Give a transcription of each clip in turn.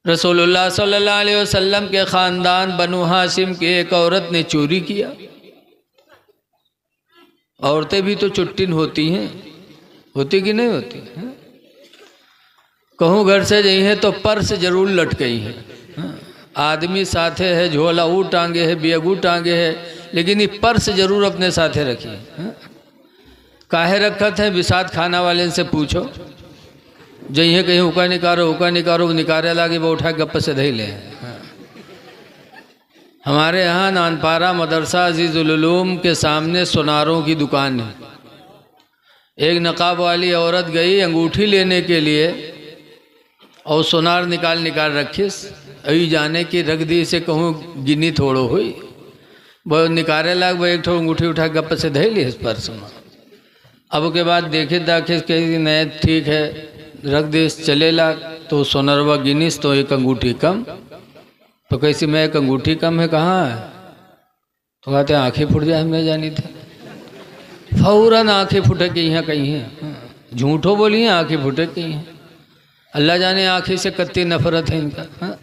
रसूलुल्लाह सल्लल्लाहु अलैहि वसल्लम के ख़ानदान बनु हाशिम की एक औरत ने चोरी किया। औरतें भी तो चुट्टिन होती हैं, होती कि नहीं होती हैं? कहूँ घर से गई है तो पर्स जरूर लटकई है, आदमी साथे है, झोला ऊ टांगे है, बेगू टांगे है, लेकिन ये पर्स जरूर अपने साथे रखी है। काहे रखत है? विसात खाना वाले से पूछो, जइए कहीं हुक्का निकारो निकारे लागे वो उठा गप्प से धई ले। हमारे यहाँ नानपारा मदरसा अजीज़ुल उलूम के सामने सोनारों की दुकान है। एक नकाब वाली औरत गई अंगूठी लेने के लिए और सोनार निकाल रखिस, अभी जाने की रख दी से कहूँ गिनी थोड़ो हुई, वो निकारे लाग वो एक ठो अंगूठी उठा गप्प से धई ली इस पर्स में। अब के बाद देखे दाखे कहीं नए ठीक है रख दे, चले लाग तो सोनरवा गिनीस तो एक अंगूठी कम। तो कैसी मैं एक अंगूठी कम है, कहाँ है? तो कहते आंखें फूट जाए, मैं जानी थी। फौरन आंखें फुटे कि यहाँ कहीं है, झूठो बोली है आंखें फुटे कहीं है। अल्लाह जाने आंखें से कत्ती नफरत है इनका।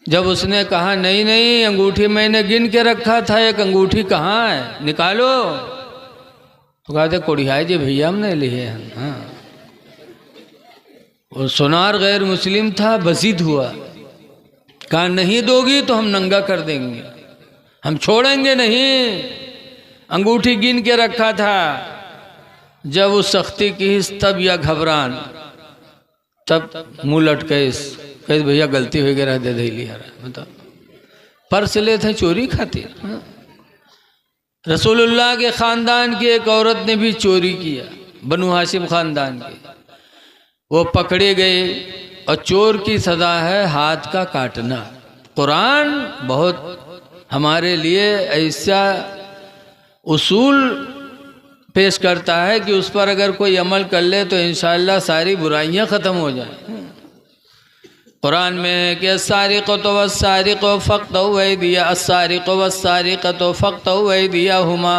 जब उसने कहा नहीं नहीं अंगूठी मैंने गिन के रखा था, एक अंगूठी कहाँ है, निकालो। तो कहते कोड़ियाई जी भैया हमने लिए हैं। और सोनार गैर मुस्लिम था, बसीद हुआ, कहा नहीं दोगी तो हम नंगा कर देंगे, हम छोड़ेंगे नहीं। अंगूठी गिन के रखा था। जब वो सख्ती की तब या घबरान, तब मुंह लटके कह भैया गलती हो गया दे दे लिया। मतलब पर्स ले थे चोरी खातिर। रसूलुल्लाह के ख़ानदान की एक औरत ने भी चोरी किया, बनु हाशिम ख़ानदान की। वो पकड़े गए और चोर की सज़ा है हाथ का काटना। कुरान बहुत हमारे लिए ऐसा उसूल पेश करता है कि उस पर अगर कोई अमल कर ले तो इंशाअल्लाह सारी बुराइयां ख़त्म हो जाए। कुरान में है कि अस्सारिक़तु वस्सारिक़ु फ़क़्तउ अयदिया, अस्सारिक़ु वस्सारिक़तु फ़क़्तउ अयदियहुमा,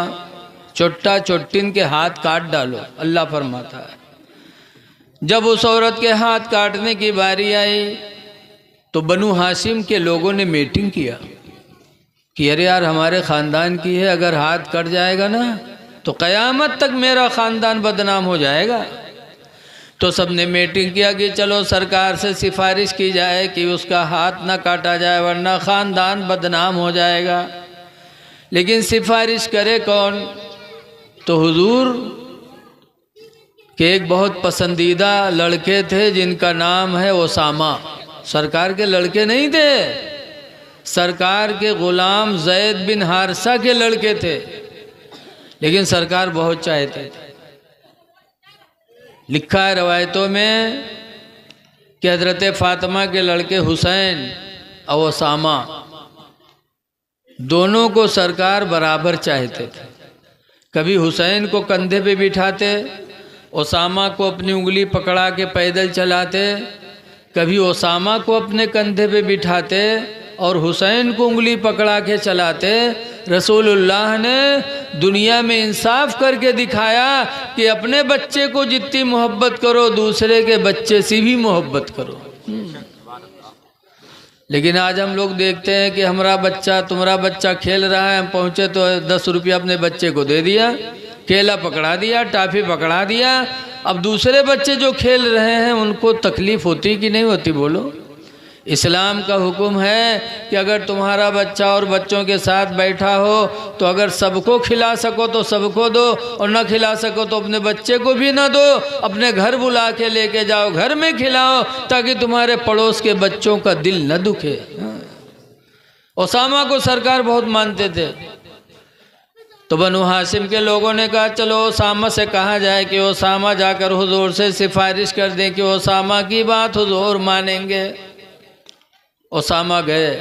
चुट्टा चुट्टिन के हाथ काट डालो, अल्लाह फरमाता है। जब उस औरत के हाथ काटने की बारी आई तो बनु हाशिम के लोगों ने मीटिंग किया कि अरे यार हमारे ख़ानदान की है, अगर हाथ कट जाएगा ना तो क़यामत तक मेरा ख़ानदान बदनाम हो जाएगा। तो सबने मीटिंग किया कि चलो सरकार से सिफारिश की जाए कि उसका हाथ ना काटा जाए वरना ख़ानदान बदनाम हो जाएगा। लेकिन सिफारिश करे कौन? तो हुजूर के एक बहुत पसंदीदा लड़के थे जिनका नाम है ओसामा। सरकार के लड़के नहीं थे, सरकार के ग़ुलाम ज़ैद बिन हारिसा के लड़के थे, लेकिन सरकार बहुत चाहते थे। लिखा है रवायतों में कि हज़रत फ़ातिमा के लड़के हुसैन और ओसामा दोनों को सरकार बराबर चाहते थे। कभी हुसैन को कंधे पे बिठाते, ओसामा को अपनी उंगली पकड़ा के पैदल चलाते, कभी ओसामा को अपने कंधे पे बिठाते और हुसैन को उंगली पकड़ा के चलाते। रसूलुल्लाह ने दुनिया में इंसाफ करके दिखाया कि अपने बच्चे को जितनी मोहब्बत करो दूसरे के बच्चे से भी मोहब्बत करो। लेकिन आज हम लोग देखते हैं कि हमारा बच्चा तुम्हारा बच्चा खेल रहा है, हम पहुँचे तो 10 रुपया अपने बच्चे को दे दिया, केला पकड़ा दिया, टाफी पकड़ा दिया। अब दूसरे बच्चे जो खेल रहे हैं उनको तकलीफ़ होती कि नहीं होती? बोलो। इस्लाम का हुक्म है कि अगर तुम्हारा बच्चा और बच्चों के साथ बैठा हो तो अगर सबको खिला सको तो सबको दो, और न खिला सको तो अपने बच्चे को भी ना दो, अपने घर बुला के लेके जाओ, घर में खिलाओ ताकि तुम्हारे पड़ोस के बच्चों का दिल न दुखे। ओसामा को सरकार बहुत मानते थे। तो बनु हाशिम के लोगों ने कहा चलो ओसामा से कहा जाए कि ओसामा जाकर हुजूर से सिफारिश कर दें कि ओसामा की बात हुजूर मानेंगे। ओसामा गए,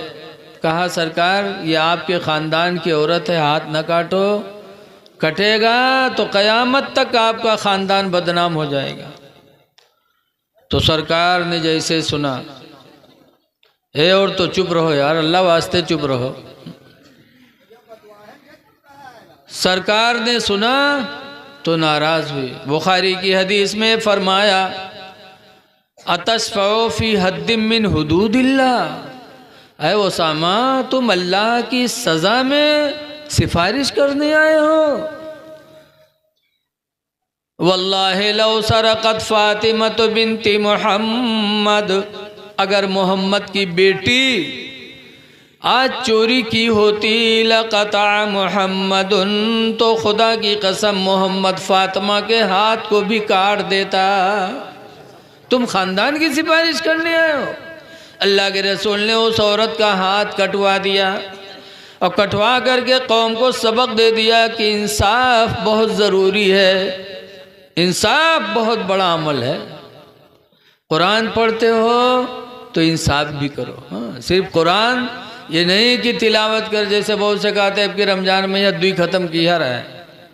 कहा सरकार ये आपके ख़ानदान की औरत है, हाथ न काटो, कटेगा तो क़यामत तक आपका ख़ानदान बदनाम हो जाएगा। तो सरकार ने जैसे सुना, हे और तो चुप रहो यार, अल्लाह वास्ते चुप रहो। सरकार ने सुना तो नाराज़ हुई। बुखारी की हदीस में फरमाया अतशफ़उ फ़ी हद्दिम मिन हुदूदिल्लाह, ऐ उसामा तुम अल्लाह की सज़ा में सिफारिश करने आए हो। वल्लाहि लौ सरक़त फ़ातिमत बिन्ती मुहम्मद, अगर मोहम्मद की बेटी आज चोरी की होती, लक़ता मुहम्मदुन, तो खुदा की कसम मोहम्मद फ़ातिमा के हाथ को भी काट देता। तुम ख़ानदान की सिफारिश करने आए हो। अल्लाह के रसूल ने उस औरत का हाथ कटवा दिया और कटवा करके कौम को सबक दे दिया कि इंसाफ बहुत ज़रूरी है, इंसाफ बहुत बड़ा अमल है। कुरान पढ़ते हो तो इंसाफ भी करो। हाँ, सिर्फ कुरान ये नहीं कि तिलावत कर, जैसे बहुत से कहते हैं कि रमज़ान में यह 2 ख़त्म किया रहा है,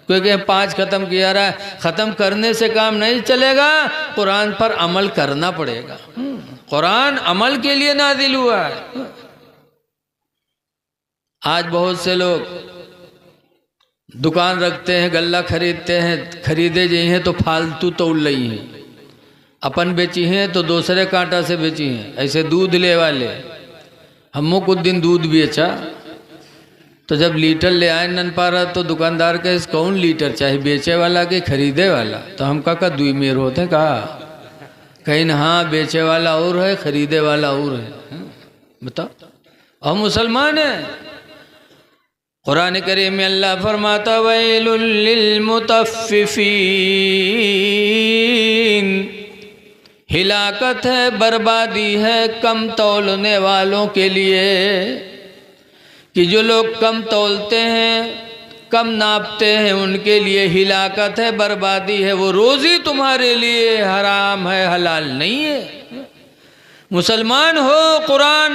कोई कहे 5 ख़त्म किया रहा है। ख़त्म करने से काम नहीं चलेगा, कुरान पर अमल करना पड़ेगा। कुरान अमल के लिए नाजिल हुआ है। आज बहुत से लोग दुकान रखते हैं, गल्ला खरीदते हैं, खरीदे जी हैं तो फालतू तोल रही हैं, अपन बेची हैं तो दूसरे कांटा से बेची हैं। ऐसे दूध ले वाले, हमको कुछ दिन दूध बेचा तो जब लीटर ले आए नन पारा तो दुकानदार कहे कौन लीटर चाहे, बेचे वाला के खरीदे वाला? तो हम का 2 मेर होते कहा, कहीं ना हाँ बेचे वाला और है, खरीदे वाला और है। बताओ, हम मुसलमान हैं। कुरान करीम में अल्लाह फरमाता वैलुल लिल मुतफ्फिफीन, हिलाकत है, बर्बादी है कम तौलने वालों के लिए, कि जो लोग कम तौलते हैं, कम नापते हैं, उनके लिए हिलाकत है, बर्बादी है। वो रोज़ी तुम्हारे लिए हराम है, हलाल नहीं है। मुसलमान हो, कुरान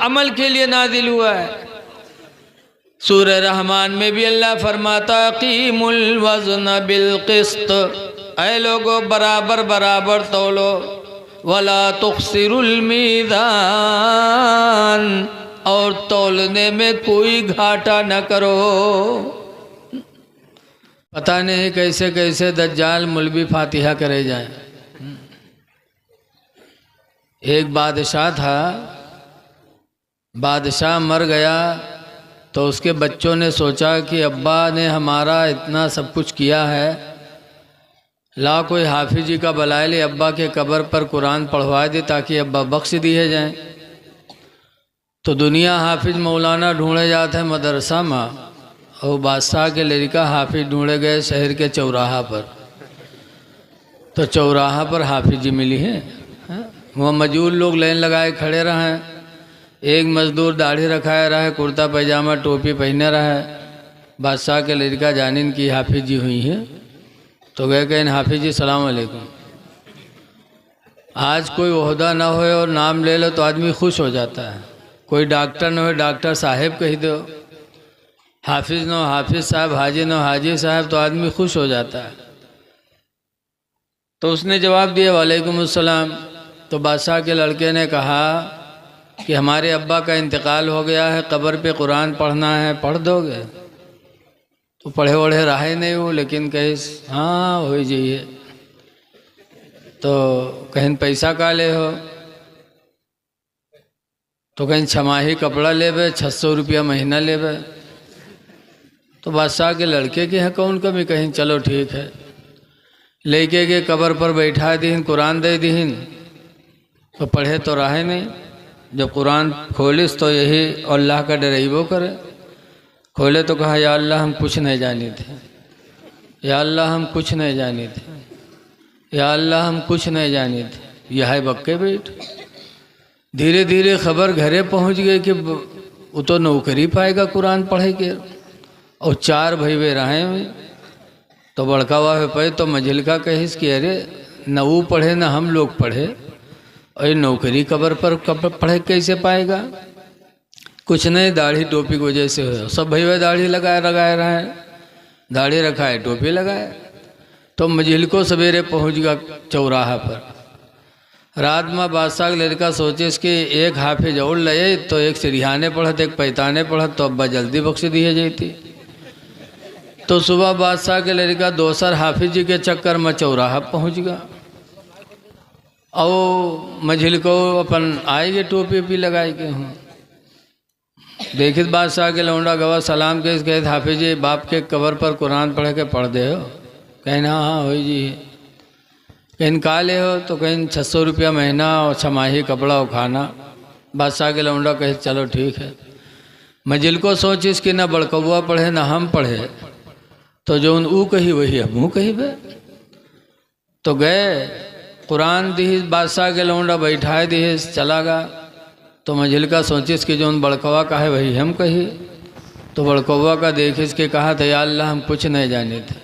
अमल के लिए नाजिल हुआ है। सूरह रहमान में भी अल्लाह फरमाता कीमुल वज़न बिल क़िस्त, ऐ लोगो बराबर बराबर तौलो, वला तुख़सिरुल मीज़ान, और तौलने में कोई घाटा न करो। पता नहीं कैसे कैसे दज्जाल मौलवी फातिहा करे जाए। एक बादशाह था, बादशाह मर गया तो उसके बच्चों ने सोचा कि अब्बा ने हमारा इतना सब कुछ किया है, ला कोई हाफिज जी का बुलाए ले, अब्बा के कब्र पर कुरान पढ़वा दे ताकि अब्बा बख्श दिए जाएं। तो दुनिया हाफिज मौलाना ढूंढे जाते हैं मदरसा में, और बादशाह के लड़का हाफिज ढूंढे गए शहर के चौराहा पर। तो चौराहा पर हाफिज जी मिली है, वहाँ मजूर लोग लाइन लगाए खड़े रहे। एक मजदूर दाढ़ी रखाए रहा है, कुर्ता पैजामा टोपी पहने रहा है। बादशाह के लड़का जानिन की हाफिज जी हुई है, तो गए कहें हाफिज जी सलाम अलैकुम। आज कोई ओहदा ना हो और नाम ले लो तो आदमी खुश हो जाता है। कोई डॉक्टर न हो, डॉक्टर साहब कह दो, हाफिज न हो हाफिज साहब, हाजी न हो हाजी साहब, तो आदमी खुश हो जाता है। तो उसने जवाब दिया वालेकुम अस्सलाम। तो बादशाह के लड़के ने कहा कि हमारे अब्बा का इंतकाल हो गया है, कब्र पे कुरान पढ़ना है, पढ़ दोगे? तो पढ़े वढ़े रहे नहीं हो, लेकिन कहे हाँ हो जाइए। तो कहीं पैसा का ले हो? तो कहीं छमाही कपड़ा लेबे, 600 रुपया महीना लेबे। तो बादशाह के लड़के के हैं कौन कभी, कहीं चलो ठीक है। लेके के कब्र पर बैठा दीन, कुरान दे दीन, तो पढ़े तो रहे नहीं। जब कुरान खोलिस तो यही अल्लाह का डराइबो करे। खोले तो कहा या अल्लाह हम कुछ नहीं जाने थे, या अल्लाह हम कुछ नहीं जाने थे, या अल्लाह हम कुछ नहीं जाने थे। यह है बक्के बैठ। धीरे धीरे खबर घरे पहुंच गई कि वो तो नौकरी पाएगा कुरान पढ़े के। और 4 भाई वे रहे हुए। तो बड़का हुआ पे तो मझिलका कहिस कि अरे न वो पढ़े न हम लोग पढ़े, और नौकरी कब्र पर पढ़े कैसे पाएगा? कुछ नहीं, दाढ़ी टोपी की वजह से हो। सब भाई दाढ़ी लगाए रहा है, दाढ़ी रखाए टोपी लगाए। तो मझिलको सवेरे पहुंच गया चौराहा पर। रात में बादशाह का लड़का सोचे इसके एक हाफिज और ले, तो एक सिरहाने पढ़त एक पैताने पढ़त, तो अब्बा जल्दी बख्श दिए जाती। तो सुबह बादशाह के लड़का दोसर हाफिज जी के चक्कर में चौराहा पहुंच गया। और मझिल को अपन आएगे टोपी ओपी लगाए के हूँ। देखित बादशाह के लौंडा गवा सलाम के कहे हाफिज जी बाप के कबर पर कुरान पढ़ के पढ़ दे हो। कहना हाँ हो जी। कहीं काले हो तो कहीं 600 रुपया महीना और छमाही कपड़ा और खाना। बादशाह के लौंडा कहे चलो ठीक है। मजिल को सोच इसकी ना बड़कौआ पढ़े ना हम पढ़े तो जो ऊ कही वही हमू कही बे। तो गए कुरान दी बादशाह के लौंडा बैठाए दी चला गा। तो मझिल का सोचिस कि जो बड़कौआ का है वही हम कही। तो बड़कौआ का देखिस के कहा था या अल्लाह हम कुछ नहीं जाने थे,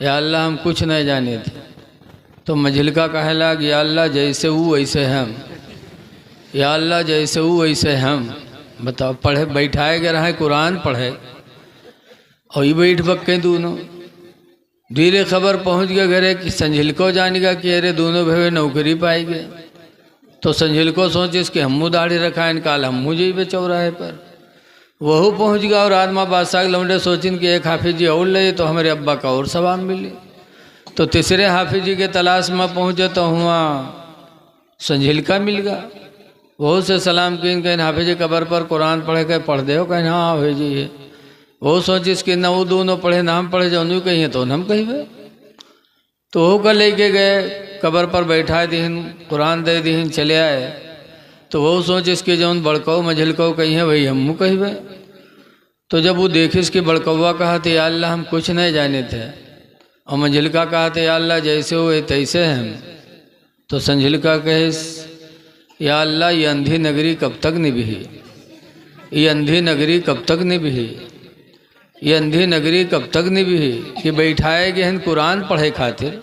या अल्लाह हम कुछ नहीं जाने थे। तो मझिल का कहे लग या अल्लाह जैसे वो वैसे हम, या अल्लाह जैसे वो वैसे हम। बताओ पढ़े बैठाए गए रहे कुरान पढ़े और ये बैठ बक्के दोनों। धीरे खबर पहुंच गया घरे कि संझिल को जानेगा कि अरे दोनों भाई नौकरी पाई गए। तो संझिल को सोच इसके हमू दाढ़ी रखा इनकाल हमू जी बे चौराहे पर। वह पहुंच गया और आदमा बादशाह के लौंडे सोचिन कि एक हाफिज जी और ले तो हमारे अब्बा का और सवाब मिले। तो तीसरे हाफिज जी के तलाश में पहुंचे तो हुआ संझिल का मिल गया। वह से सलाम किन कहीं हाफिज जी कबर पर कुरान पढ़े के पढ़ दे हो। कहीं हाँ हाफिज जी है। वो सोचिस कि ना वो दोनों पढ़े ना हम पढ़े जो उन्हीं कही तो हम कही। तो वो का लेके गए कबर पर बैठा दीन कुरान दे दीन चले आए। तो वो सोच इसके जौन बड़कौ मझिल को कही है वही हमू कही। तो जब वो देखिस कि बड़कौआ कहा थे या अल्लाह हम कुछ नहीं जाने थे और मझिल का कहा थे या अल्लाह जैसे हुए तैसे हम। तो संझिल का कहिस या अल्लाह ये अंधी नगरी कब तक निभी, ये अंधी नगरी कब तक निभी, ये अंधी नगरी कब तक निभी कि बैठाए गए हैं कुरान पढ़े खातिर।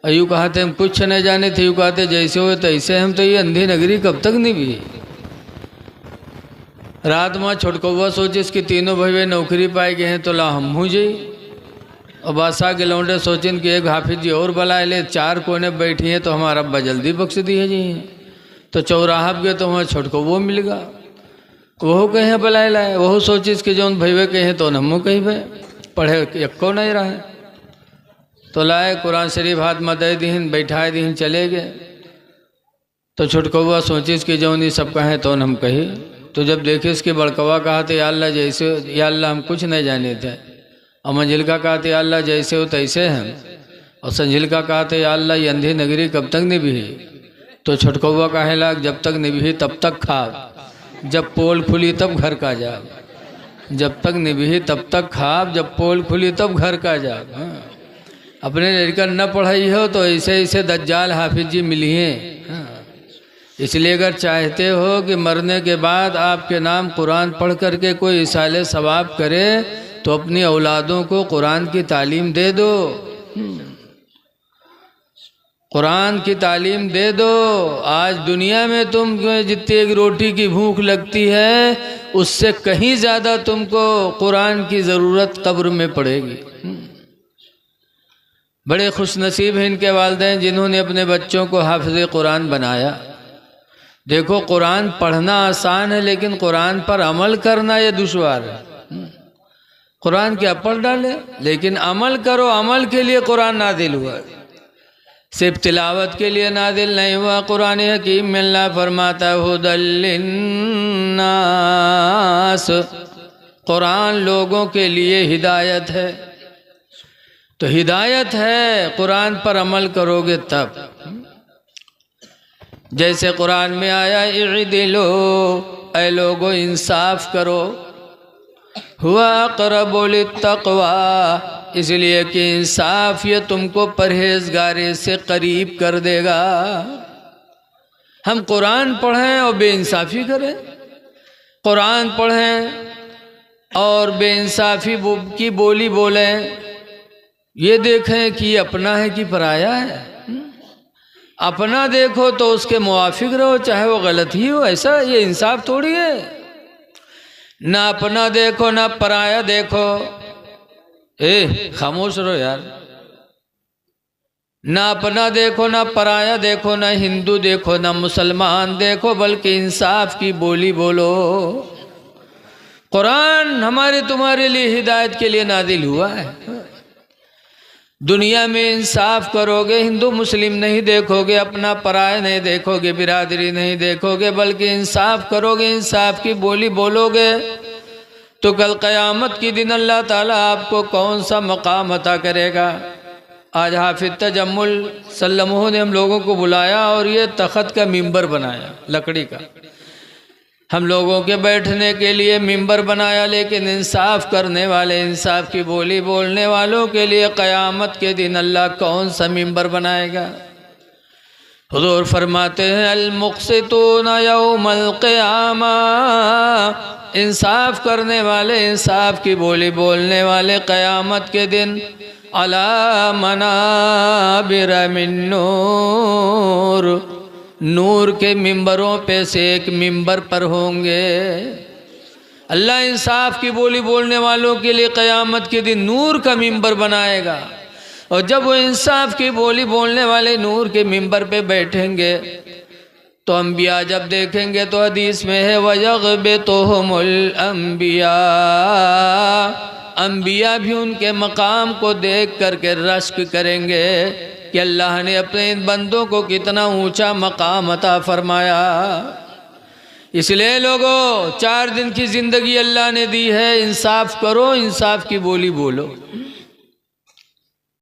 यूँ कहते हम कुछ नहीं जाने थे, यूँ कहते जैसे हुए तैसे हम। तो ये अंधी नगरी कब तक निभी। रात में छोटकौवा सोचे इसके तीनों भाई नौकरी पाए गए हैं तो ला हम हूँ जी। और बादशाह के लौंडे सोचें कि एक हाफिज जी और बुलाए ले, 4 कोने बैठी हैं तो हमारा अब्बा जल्दी बख्श दिए जी। तो चौराहा गए तो वहाँ छोटकौवा मिल गया। वह कहे बुलाए लाए। वह सोचिस कि जो भैया कहे तो हमू कही पढ़े एको नहीं रहे। तो लाए कुरान शरीफ हाथ में दे दीन बैठाए दीन चले गए। तो छोटकौवा सोचिस कि जो नहीं सब कहें तो हम कही। तो जब देखिस कि बड़कौवा कहा थे या अल्लाह जैसे, या अल्लाह हम कुछ नहीं जाने थे। और मंजिल का कहा थे या अल्लाह जैसे हो तैसे हम। और संझिल का कहा थे या अल्लाह ये अंधी नगरी कब तक निभी। तो छोटकौवा कहे लग जब तक निभी तब तक खा, जब पोल खुली तब घर का जा। जब तक निभी तब तक खाब, जब पोल खुली तब घर का जा। अपने लड़का न पढ़ाई हो तो ऐसे ऐसे दज्जाल हाफिज जी मिलिए। इसलिए अगर चाहते हो कि मरने के बाद आपके नाम कुरान पढ़ करके कोई इसाले सवाब करे तो अपनी औलादों को कुरान की तालीम दे दो। कुरान की तालीम दे दो। आज दुनिया में तुम जितनी एक रोटी की भूख लगती है उससे कहीं ज़्यादा तुमको कुरान की ज़रूरत कब्र में पड़ेगी। बड़े खुशनसीब हैं इनके वालिदैन जिन्होंने अपने बच्चों को हाफिज़ कुरान बनाया। देखो कुरान पढ़ना आसान है लेकिन कुरान पर अमल करना ये दुश्वार है। कुरान क्या पढ़ डाले लेकिन अमल करो। अमल के लिए कुरान नादिल हुआ, सिर्फ तिलावत के लिए नादिल नहीं हुआ। कुरान हकीम में अल्लाह फरमाता हुदल लिन्नास, कुरान लोगों के लिए हिदायत है। तो हिदायत है, कुरान पर अमल करोगे तब। जैसे कुरान में आया इअदिलो, ऐ लोगो इंसाफ करो, हुआ अक़रबु लित्तक़वा, इसलिए कि इंसाफ ये तुमको परहेजगारी से करीब कर देगा। हम कुरान पढ़ें और बेइंसाफ़ी करें, कुरान पढ़ें और बेइंसाफ़ी की बोली बोलें, ये देखें कि अपना है कि पराया है। अपना देखो तो उसके मुवाफिक रहो चाहे वो गलत ही हो, ऐसा ये इंसाफ थोड़ी है। ना अपना देखो ना पराया देखो। खामोश रहो यार। ना अपना देखो ना पराया देखो, ना हिंदू देखो ना मुसलमान देखो, बल्कि इंसाफ की बोली बोलो। कुरान हमारे तुम्हारे लिए हिदायत के लिए नादिल हुआ है। दुनिया में इंसाफ करोगे, हिंदू मुस्लिम नहीं देखोगे, अपना पराया नहीं देखोगे, बिरादरी नहीं देखोगे, बल्कि इंसाफ करोगे, इंसाफ की बोली बोलोगे, तो कल क़यामत के दिन अल्लाह ताला आपको कौन सा मकाम अता करेगा। आज हाफिज तजम्मुल सल्लमोह ने हम लोगों को बुलाया और ये तख़त का मिंबर बनाया, लकड़ी का, हम लोगों के बैठने के लिए मिंबर बनाया। लेकिन इंसाफ करने वाले, इंसाफ की बोली बोलने वालों के लिए क़यामत के दिन अल्लाह कौन सा मिंबर बनाएगा। हुज़ूर फरमाते हैं अल मुक़सितूना यौमल क़ियामा, इंसाफ करने वाले, इंसाफ की बोली बोलने वाले क़यामत के दिन अला मनाबिर मिन नूर, नूर के मिंबरों पे से एक मिंबर पर होंगे। अल्लाह इंसाफ की बोली बोलने वालों के लिए क़यामत के दिन नूर का मिंबर बनाएगा। और जब वो इंसाफ की बोली बोलने वाले नूर के मिंबर पे बैठेंगे तो अम्बिया जब देखेंगे तो हदीस में है वयग़बितुहुमुल अम्बिया, अम्बिया भी उनके मकाम को देख करके रश्क करेंगे कि अल्लाह ने अपने इन बंदों को कितना ऊंचा मकाम अता फरमाया। इसलिए लोगों, 4 दिन की ज़िंदगी अल्लाह ने दी है, इंसाफ करो, इंसाफ की बोली बोलो।